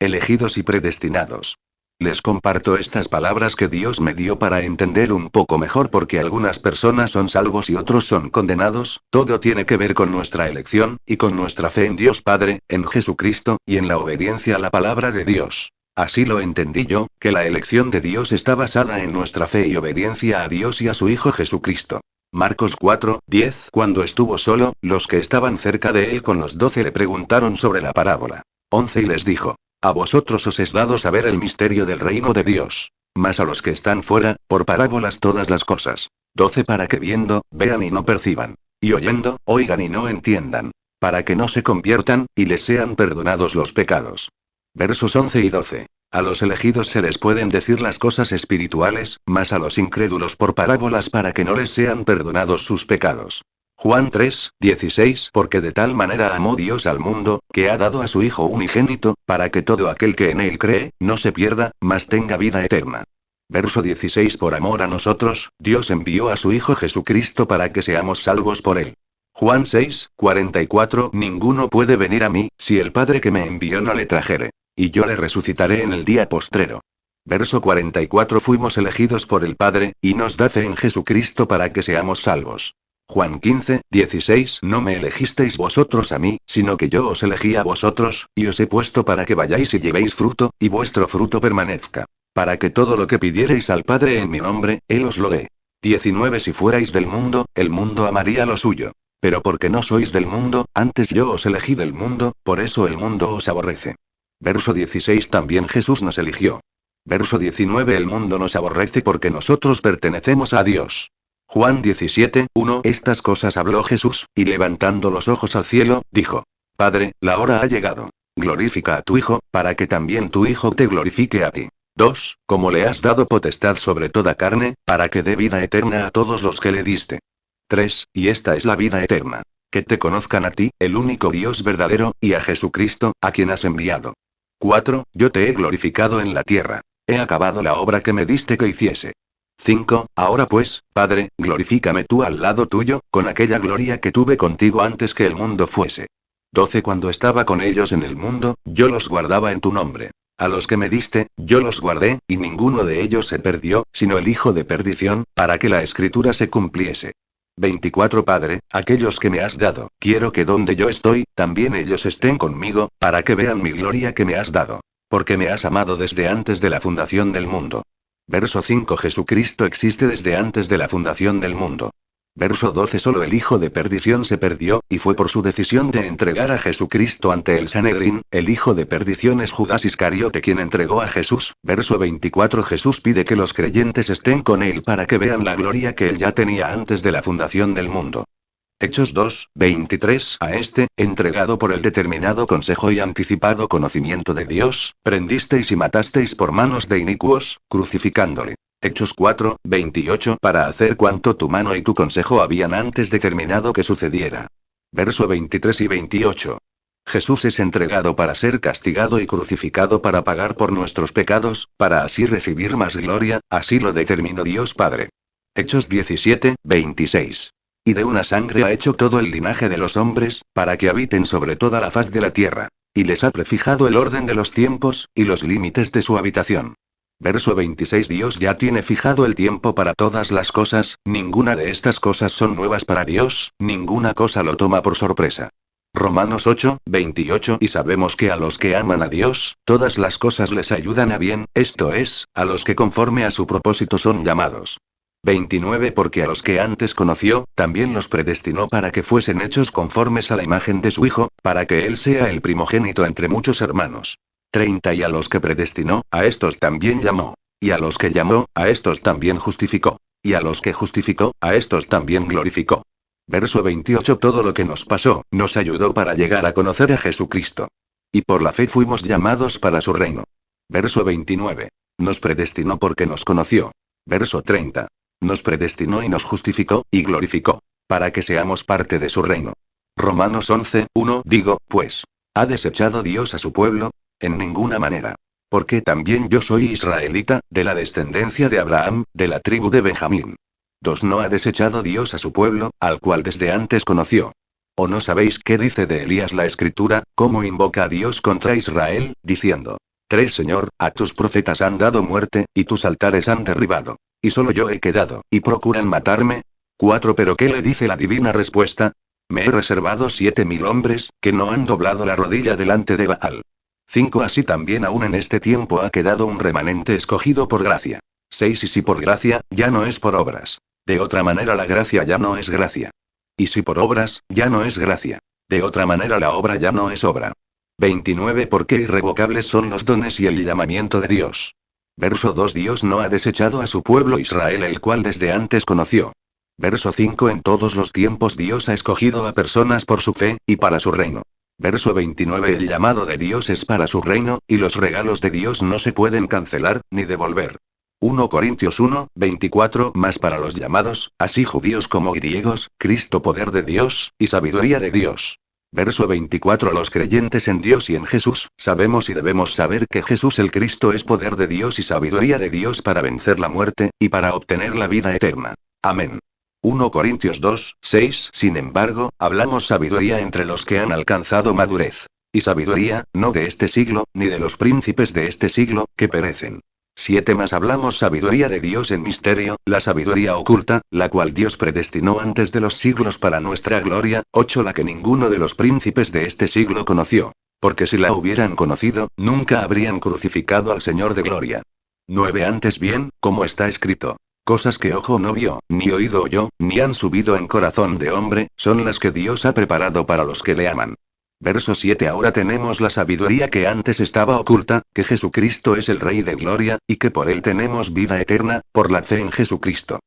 Elegidos y predestinados. Les comparto estas palabras que Dios me dio para entender un poco mejor porque algunas personas son salvos y otros son condenados. Todo tiene que ver con nuestra elección, y con nuestra fe en Dios Padre, en Jesucristo, y en la obediencia a la palabra de Dios. Así lo entendí yo, que la elección de Dios está basada en nuestra fe y obediencia a Dios y a su Hijo Jesucristo. Marcos 4:10. Cuando estuvo solo, los que estaban cerca de él con los 12 le preguntaron sobre la parábola. 11 y les dijo: A vosotros os es dado saber el misterio del reino de Dios. Mas a los que están fuera, por parábolas todas las cosas. 12 para que viendo, vean y no perciban. Y oyendo, oigan y no entiendan. Para que no se conviertan, y les sean perdonados los pecados. Versos 11 y 12. A los elegidos se les pueden decir las cosas espirituales, mas a los incrédulos por parábolas para que no les sean perdonados sus pecados. Juan 3:16. Porque de tal manera amó Dios al mundo, que ha dado a su Hijo unigénito, para que todo aquel que en él cree, no se pierda, mas tenga vida eterna. Verso 16. Por amor a nosotros, Dios envió a su Hijo Jesucristo para que seamos salvos por él. Juan 6:44. Ninguno puede venir a mí, si el Padre que me envió no le trajere. Y yo le resucitaré en el día postrero. Verso 44. Fuimos elegidos por el Padre, y nos da fe en Jesucristo para que seamos salvos. Juan 15:16. No me elegisteis vosotros a mí, sino que yo os elegí a vosotros, y os he puesto para que vayáis y llevéis fruto, y vuestro fruto permanezca. Para que todo lo que pidiereis al Padre en mi nombre, Él os lo dé. 19. Si fuerais del mundo, el mundo amaría lo suyo. Pero porque no sois del mundo, antes yo os elegí del mundo, por eso el mundo os aborrece. Verso 16. También Jesús nos eligió. Verso 19. El mundo nos aborrece porque nosotros pertenecemos a Dios. Juan 17:1. Estas cosas habló Jesús, y levantando los ojos al cielo, dijo: Padre, la hora ha llegado. Glorifica a tu Hijo, para que también tu Hijo te glorifique a ti. 2. Como le has dado potestad sobre toda carne, para que dé vida eterna a todos los que le diste. 3. Y esta es la vida eterna: que te conozcan a ti, el único Dios verdadero, y a Jesucristo, a quien has enviado. 4. Yo te he glorificado en la tierra. He acabado la obra que me diste que hiciese. 5. Ahora pues, Padre, glorifícame tú al lado tuyo, con aquella gloria que tuve contigo antes que el mundo fuese. 12. Cuando estaba con ellos en el mundo, yo los guardaba en tu nombre. A los que me diste, yo los guardé, y ninguno de ellos se perdió, sino el hijo de perdición, para que la escritura se cumpliese. 24. Padre, aquellos que me has dado, quiero que donde yo estoy, también ellos estén conmigo, para que vean mi gloria que me has dado. Porque me has amado desde antes de la fundación del mundo. Verso 5. Jesucristo existe desde antes de la fundación del mundo. Verso 12. Solo el hijo de perdición se perdió, y fue por su decisión de entregar a Jesucristo ante el Sanedrín. El hijo de perdición es Judas Iscariote quien entregó a Jesús. Verso 24. Jesús pide que los creyentes estén con él para que vean la gloria que él ya tenía antes de la fundación del mundo. Hechos 2:23. A este, entregado por el determinado consejo y anticipado conocimiento de Dios, prendisteis y matasteis por manos de inicuos, crucificándole. Hechos 4:28. Para hacer cuanto tu mano y tu consejo habían antes determinado que sucediera. Verso 23 y 28. Jesús es entregado para ser castigado y crucificado para pagar por nuestros pecados, para así recibir más gloria, así lo determinó Dios Padre. Hechos 17:26. Y de una sangre ha hecho todo el linaje de los hombres, para que habiten sobre toda la faz de la tierra. Y les ha prefijado el orden de los tiempos, y los límites de su habitación. Verso 26. Dios ya tiene fijado el tiempo para todas las cosas, ninguna de estas cosas son nuevas para Dios, ninguna cosa lo toma por sorpresa. Romanos 8:28. Y sabemos que a los que aman a Dios, todas las cosas les ayudan a bien, esto es, a los que conforme a su propósito son llamados. 29. Porque a los que antes conoció, también los predestinó para que fuesen hechos conformes a la imagen de su Hijo, para que Él sea el primogénito entre muchos hermanos. 30. Y a los que predestinó, a estos también llamó. Y a los que llamó, a estos también justificó. Y a los que justificó, a estos también glorificó. Verso 28. Todo lo que nos pasó, nos ayudó para llegar a conocer a Jesucristo. Y por la fe fuimos llamados para su reino. Verso 29. Nos predestinó porque nos conoció. Verso 30. Nos predestinó y nos justificó, y glorificó, para que seamos parte de su reino. Romanos 11:1. Digo, pues, ¿ha desechado Dios a su pueblo? En ninguna manera. Porque también yo soy israelita, de la descendencia de Abraham, de la tribu de Benjamín. 2. No ha desechado Dios a su pueblo, al cual desde antes conoció. ¿O no sabéis qué dice de Elías la Escritura, cómo invoca a Dios contra Israel, diciendo: 3 Señor, a tus profetas han dado muerte, y tus altares han derribado. Y solo yo he quedado, y procuran matarme. 4 Pero ¿qué le dice la divina respuesta? Me he reservado 7000 hombres, que no han doblado la rodilla delante de Baal. 5 Así también aún en este tiempo ha quedado un remanente escogido por gracia. 6 Y si por gracia, ya no es por obras. De otra manera la gracia ya no es gracia. Y si por obras, ya no es gracia. De otra manera la obra ya no es obra. 29 Porque irrevocables son los dones y el llamamiento de Dios. Verso 2 Dios no ha desechado a su pueblo Israel, el cual desde antes conoció. Verso 5 En todos los tiempos Dios ha escogido a personas por su fe, y para su reino. Verso 29 El llamado de Dios es para su reino, y los regalos de Dios no se pueden cancelar, ni devolver. 1 Corintios 1, 24 Mas para los llamados, así judíos como griegos, Cristo poder de Dios, y sabiduría de Dios. Verso 24 Los creyentes en Dios y en Jesús, sabemos y debemos saber que Jesús el Cristo es poder de Dios y sabiduría de Dios para vencer la muerte, y para obtener la vida eterna. Amén. 1 Corintios 2, 6 Sin embargo, hablamos sabiduría entre los que han alcanzado madurez. Y sabiduría, no de este siglo, ni de los príncipes de este siglo, que perecen. 7 Más hablamos sabiduría de Dios en misterio, la sabiduría oculta, la cual Dios predestinó antes de los siglos para nuestra gloria. 8 La que ninguno de los príncipes de este siglo conoció. Porque si la hubieran conocido, nunca habrían crucificado al Señor de gloria. 9 Antes bien, como está escrito. Cosas que ojo no vio, ni oído oyó, ni han subido en corazón de hombre, son las que Dios ha preparado para los que le aman. Verso 7 Ahora tenemos la sabiduría que antes estaba oculta, que Jesucristo es el Rey de gloria, y que por él tenemos vida eterna, por la fe en Jesucristo.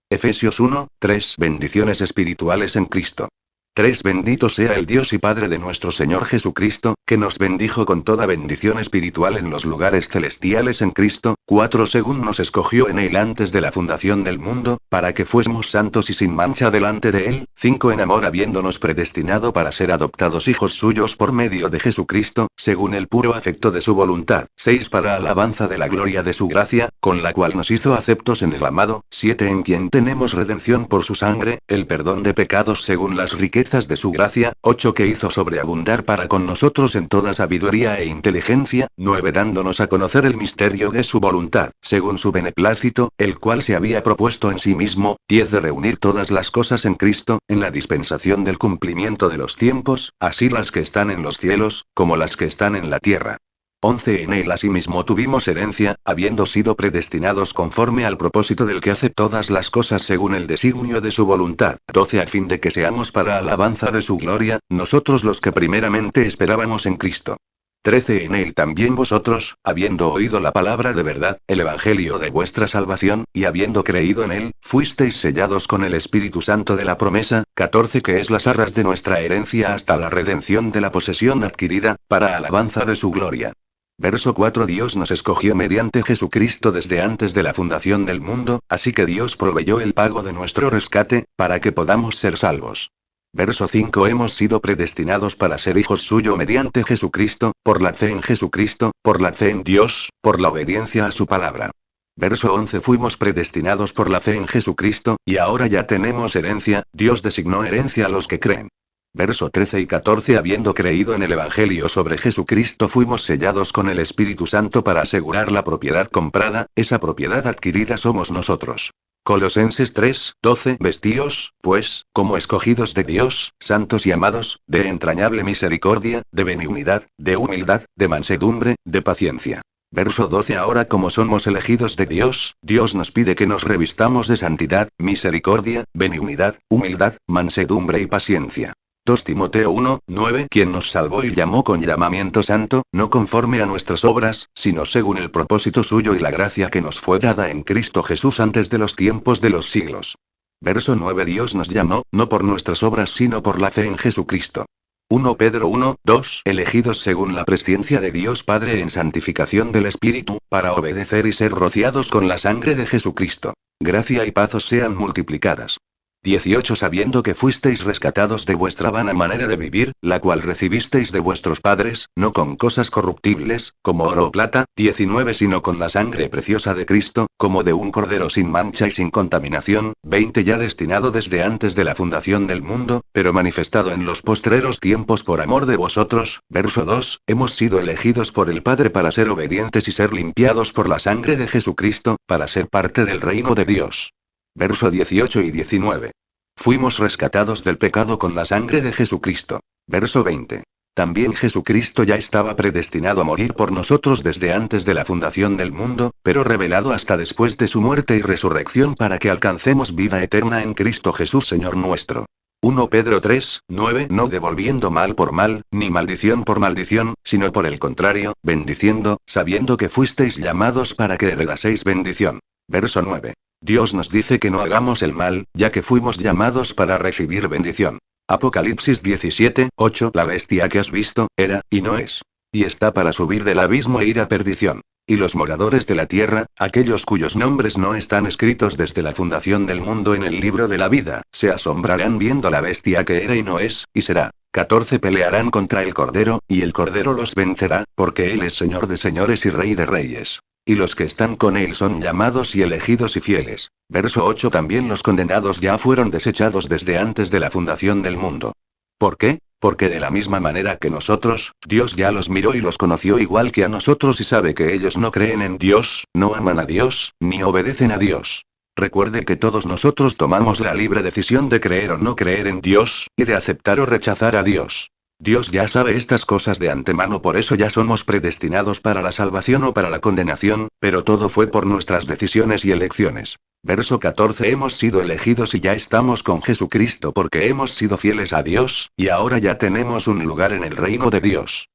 Efesios 1, 3 Bendiciones espirituales en Cristo. 3 Bendito sea el Dios y Padre de nuestro Señor Jesucristo, que nos bendijo con toda bendición espiritual en los lugares celestiales en Cristo. 4 Según nos escogió en él antes de la fundación del mundo, para que fuésemos santos y sin mancha delante de él. 5 En amor habiéndonos predestinado para ser adoptados hijos suyos por medio de Jesucristo, según el puro afecto de su voluntad. 6 Para alabanza de la gloria de su gracia, con la cual nos hizo aceptos en el amado. 7 En quien tenemos redención por su sangre, el perdón de pecados según las riquezas de su gracia. 8 Que hizo sobreabundar para con nosotros en toda sabiduría e inteligencia. 9 Dándonos a conocer el misterio de su voluntad, según su beneplácito, el cual se había propuesto en sí mismo. 10 De reunir todas las cosas en Cristo, en la dispensación del cumplimiento de los tiempos, así las que están en los cielos, como las que están en la tierra. 11 En él asimismo tuvimos herencia, habiendo sido predestinados conforme al propósito del que hace todas las cosas según el designio de su voluntad. 12 A fin de que seamos para alabanza de su gloria, nosotros los que primeramente esperábamos en Cristo. 13 En él también vosotros, habiendo oído la palabra de verdad, el evangelio de vuestra salvación, y habiendo creído en él, fuisteis sellados con el Espíritu Santo de la promesa. 14 Que es las arras de nuestra herencia hasta la redención de la posesión adquirida, para alabanza de su gloria. Verso 4 Dios nos escogió mediante Jesucristo desde antes de la fundación del mundo, así que Dios proveyó el pago de nuestro rescate, para que podamos ser salvos. Verso 5 Hemos sido predestinados para ser hijos suyo mediante Jesucristo, por la fe en Jesucristo, por la fe en Dios, por la obediencia a su palabra. Verso 11 Fuimos predestinados por la fe en Jesucristo, y ahora ya tenemos herencia. Dios designó herencia a los que creen. Verso 13 y 14 Habiendo creído en el Evangelio sobre Jesucristo fuimos sellados con el Espíritu Santo para asegurar la propiedad comprada, esa propiedad adquirida somos nosotros. Colosenses 3, 12 Vestíos, pues, como escogidos de Dios, santos y amados, de entrañable misericordia, de benignidad, de humildad, de mansedumbre, de paciencia. Verso 12 Ahora como somos elegidos de Dios, Dios nos pide que nos revistamos de santidad, misericordia, benignidad, humildad, mansedumbre y paciencia. 2 Timoteo 1, 9 Quien nos salvó y llamó con llamamiento santo, no conforme a nuestras obras, sino según el propósito suyo y la gracia que nos fue dada en Cristo Jesús antes de los tiempos de los siglos. Verso 9 Dios nos llamó, no por nuestras obras sino por la fe en Jesucristo. 1 Pedro 1, 2 Elegidos según la presciencia de Dios Padre en santificación del Espíritu, para obedecer y ser rociados con la sangre de Jesucristo. Gracia y paz os sean multiplicadas. 18 Sabiendo que fuisteis rescatados de vuestra vana manera de vivir, la cual recibisteis de vuestros padres, no con cosas corruptibles, como oro o plata. 19 Sino con la sangre preciosa de Cristo, como de un cordero sin mancha y sin contaminación. 20 Ya destinado desde antes de la fundación del mundo, pero manifestado en los postreros tiempos por amor de vosotros. Verso 2 Hemos sido elegidos por el Padre para ser obedientes y ser limpiados por la sangre de Jesucristo, para ser parte del reino de Dios. Verso 18 y 19. Fuimos rescatados del pecado con la sangre de Jesucristo. Verso 20. También Jesucristo ya estaba predestinado a morir por nosotros desde antes de la fundación del mundo, pero revelado hasta después de su muerte y resurrección para que alcancemos vida eterna en Cristo Jesús Señor nuestro. 1 Pedro 3, 9 No devolviendo mal por mal, ni maldición por maldición, sino por el contrario, bendiciendo, sabiendo que fuisteis llamados para que heredaseis bendición. Verso 9. Dios nos dice que no hagamos el mal, ya que fuimos llamados para recibir bendición. Apocalipsis 17, 8 La bestia que has visto, era, y no es. Y está para subir del abismo e ir a perdición. Y los moradores de la tierra, aquellos cuyos nombres no están escritos desde la fundación del mundo en el libro de la vida, se asombrarán viendo la bestia que era y no es, y será. 14 Pelearán contra el Cordero, y el Cordero los vencerá, porque Él es Señor de señores y Rey de reyes. Y los que están con Él son llamados y elegidos y fieles. Verso 8 También los condenados ya fueron desechados desde antes de la fundación del mundo. ¿Por qué? Porque de la misma manera que nosotros, Dios ya los miró y los conoció igual que a nosotros y sabe que ellos no creen en Dios, no aman a Dios, ni obedecen a Dios. Recuerde que todos nosotros tomamos la libre decisión de creer o no creer en Dios, y de aceptar o rechazar a Dios. Dios ya sabe estas cosas de antemano, por eso ya somos predestinados para la salvación o para la condenación, pero todo fue por nuestras decisiones y elecciones. Verso 14 Hemos sido elegidos y ya estamos con Jesucristo porque hemos sido fieles a Dios, y ahora ya tenemos un lugar en el reino de Dios.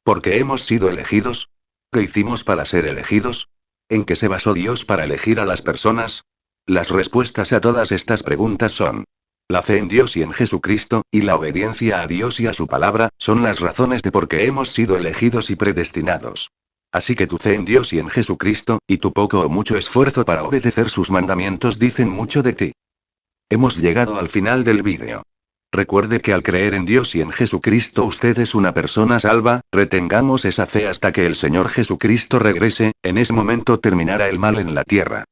¿Por qué hemos sido elegidos? ¿Qué hicimos para ser elegidos? ¿En qué se basó Dios para elegir a las personas? Las respuestas a todas estas preguntas son: la fe en Dios y en Jesucristo, y la obediencia a Dios y a su palabra, son las razones de por qué hemos sido elegidos y predestinados. Así que tu fe en Dios y en Jesucristo, y tu poco o mucho esfuerzo para obedecer sus mandamientos dicen mucho de ti. Hemos llegado al final del vídeo. Recuerde que al creer en Dios y en Jesucristo usted es una persona salva. Retengamos esa fe hasta que el Señor Jesucristo regrese, en ese momento terminará el mal en la tierra.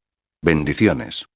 Bendiciones.